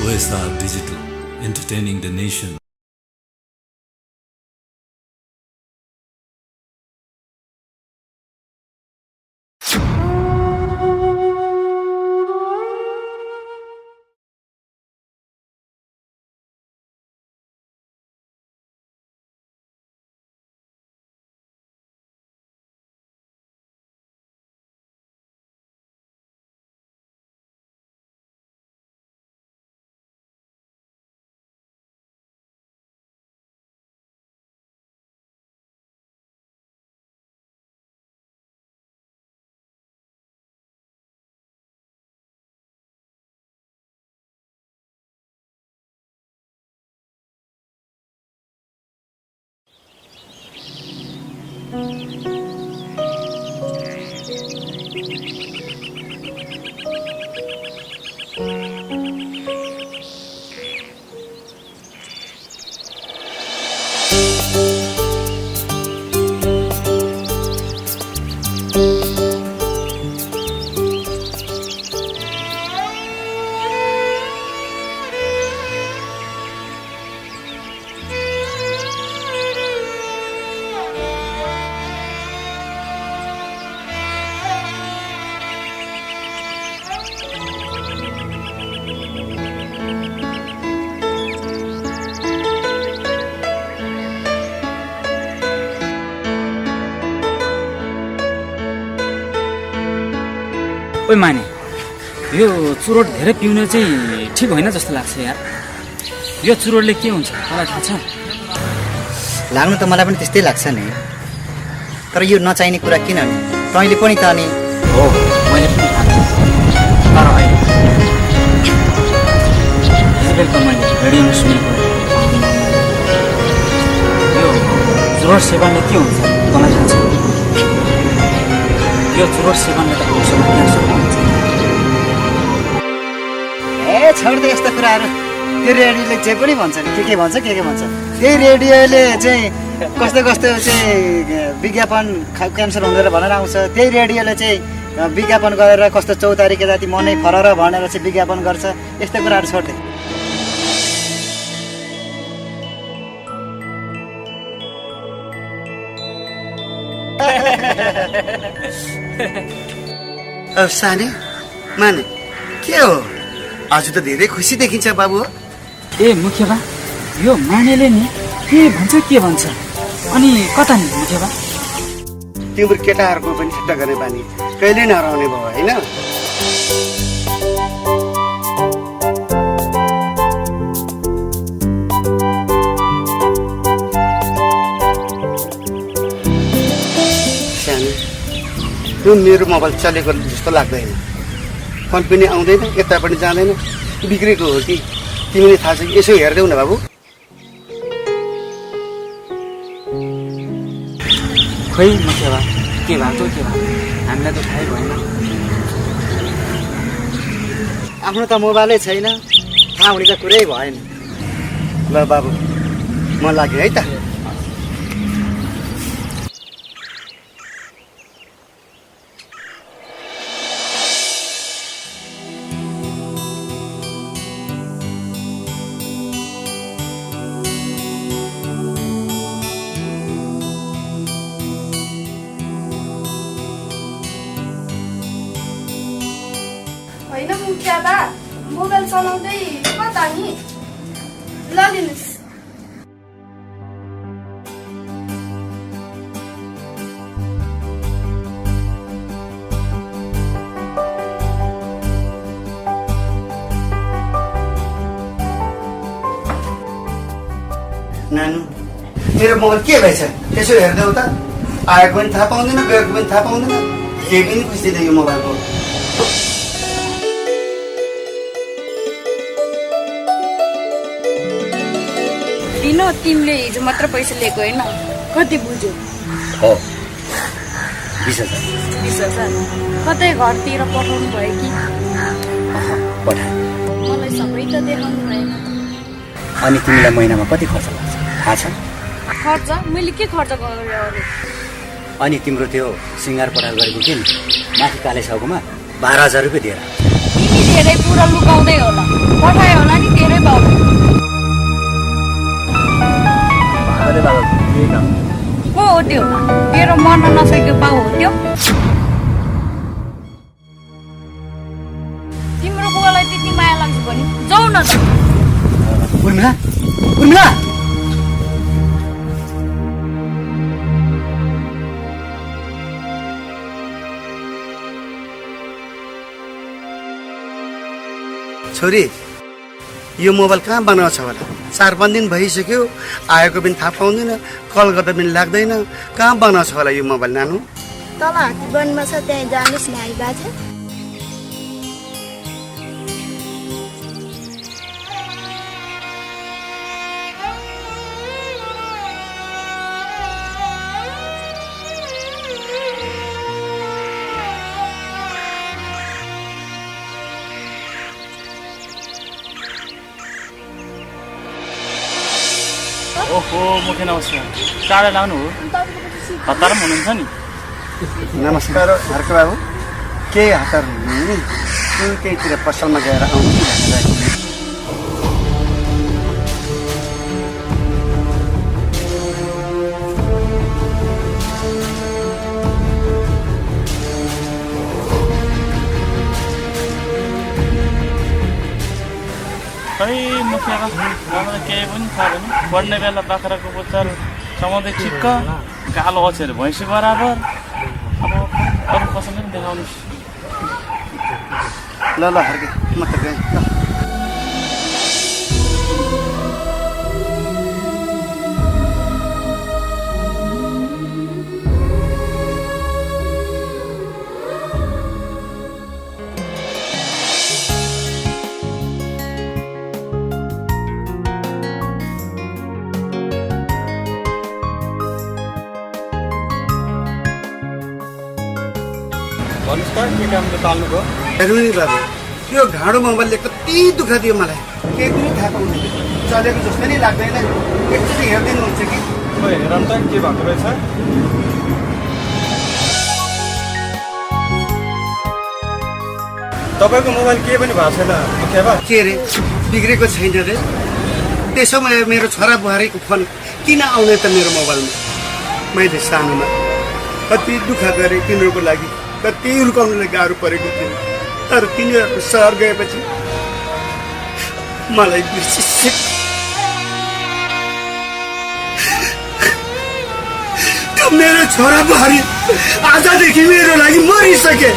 OSR Digital, entertaining the nation. ओइ माने, यो चुरोट धेरै पिउन चाहिँ ठिक होइन जस्तो लाग्छ यार। यो चुरोटले के हुन्छ मलाई थाहा छ? लाग्नु त मलाई पनि त्यस्तै लाग्छ नि, तर यो नचाहिने कुरा किन नि? तैँले पनि त नि हो, मैले पनि थाहा छ। तर अहिले यसबेल त मैले रेडियोमा सुनेको यो चुरोट सेवनले के हुन्छ मलाई थाहा छ। यो चुरोट सेवनले त क्यान्सर हुन्छ। ए छोड दे यस्तो कुराहरू। त्यो रेडियोले जे पनि भन्छ नि, के भन्छ के भन्छ। त्यही रेडियोले चाहिँ कस्तो कस्तो चाहिँ विज्ञापन क्यान्सर हुँदैन भनेर आउँछ। त्यही रेडियोले चाहिँ विज्ञापन गरेर कस्तो 4 तारिक जाति मनै फरर भनेर चाहिँ विज्ञापन गर्छ। यस्तो कुराहरू छोड दे। साने माने के हो? आज त धेरै खुसी देखिन्छ बाबु। ए मुखिया बा, यो मानेले नि के भन्छ अनि कता नि मुखिया बा? तिम्रो केटाहरूको पनि ठट्टा गर्ने बानी कहिले नहराउने भयो होइन? सानो, यो मेरो मोबाइल चलेको जस्तो लाग्दैन। फोन पनि आउँदैन, यता पनि जाँदैन। बिग्रेको हो कि तिमीले थाहा छ? यसो हेर्दैौ न बाबु। खोइ मुखिया बा, के भएको हामीलाई त थाहै भएन। आफ्नो त मोबाइलै छैन, थाहा हुने त कुरै भएन। ल बाबु, म लाग्यो है त। होइन मुखिया बा, मोबाइल चलाउँदै कता नि? ल लिनुहोस्। नानु, मेरो मोबाइल के भएछ? यसो हेर्दैौ त। आएको पनि थाहा पाउँदैन, गएको पनि थाहा पाउँदैन। केही पनि खुसी दिँदैन यो मोबाइलको। किन तिमीले हिजो मात्र पैसा लिएको होइन? कति बुझ्यो? हो, 20,000। 20,000 कतै घरतिर पठाउनु भयो कि? पठाए। मलाई सबै त देखाउनु भएन। अनि तिमीलाई महिनामा कति खर्च लाग्छ थाहा छ? खर्च? मैले के खर्च गरेँ अरू? अनि तिम्रो त्यो सिँगार पठाल गरेको के माथि काले साउकोमा 12,000 रुपियाँ दिएर। तिमी धेरै कुरा लुकाउँदै होला। पठायो होला नि गर्दै लाग्छ यही काम को हो त्यो मेरो मन नसकेको बाउ हो त्यो तिम्रो बुवालाई त्यति माया लाग्छ भने जाऊ न त उर्मिला उर्मिला छोरी यो मोबाइल कहाँ बनाएको छ होला 4-5 दिन भइसक्यो आएको पनि थाहा पाउँदैन कल गर्दा पनि लाग्दैन कहाँ बनाएको छ होला यो मोबाइल नानु तल हात्ती वनमा छ त्यहाँ जानुहोस् न आई बाजे ओहो मुखे नमस्कार टाढा लानु हो हतार पनि हुनुहुन्छ नि नमस्कार हर्क बाबु केही हतार हुनु नि केहीतिर पसलमा गएर आउनु खै मुखियाको मलाई केही पनि थाहा भएन पढ्ने बेला बाख्राको पुच्छर समाउँदै ठिक्क कालो अक्षर भैँसी बराबर अब अरू कसैले पनि देखाउनुहोस् ल ल हर्के म त गएँ ल भन्नुहोस् त के कामले ताल्नुभयो हेर्नु नि बाबु यो घाँडो मोबाइलले कति दुःख दियो मलाई केही पनि थाहा पाउँदैन चलेको जस्तो नि लाग्दैन एकचोटि हेरिदिनु हुन्छ कि खोइ हेरौँ त के भन्दो रहेछ तपाईँको मोबाइल केही पनि भएको छैन मुखिया बा के रे बिग्रेको छैन रे त्यसोमा मेरो छोरा बुहारीको फोन किन आउने त मेरो मोबाइलमा मैले सानोमा कति दुःख गरेँ तिनीहरूको लागि कति हुर्काउनुलाई गाह्रो परेको थियो तर तिनीहरू सहर गएपछि मलाई बिर्सिस त्यो मेरो छोरा बुहारी आजदेखि मेरो लागि मरिसके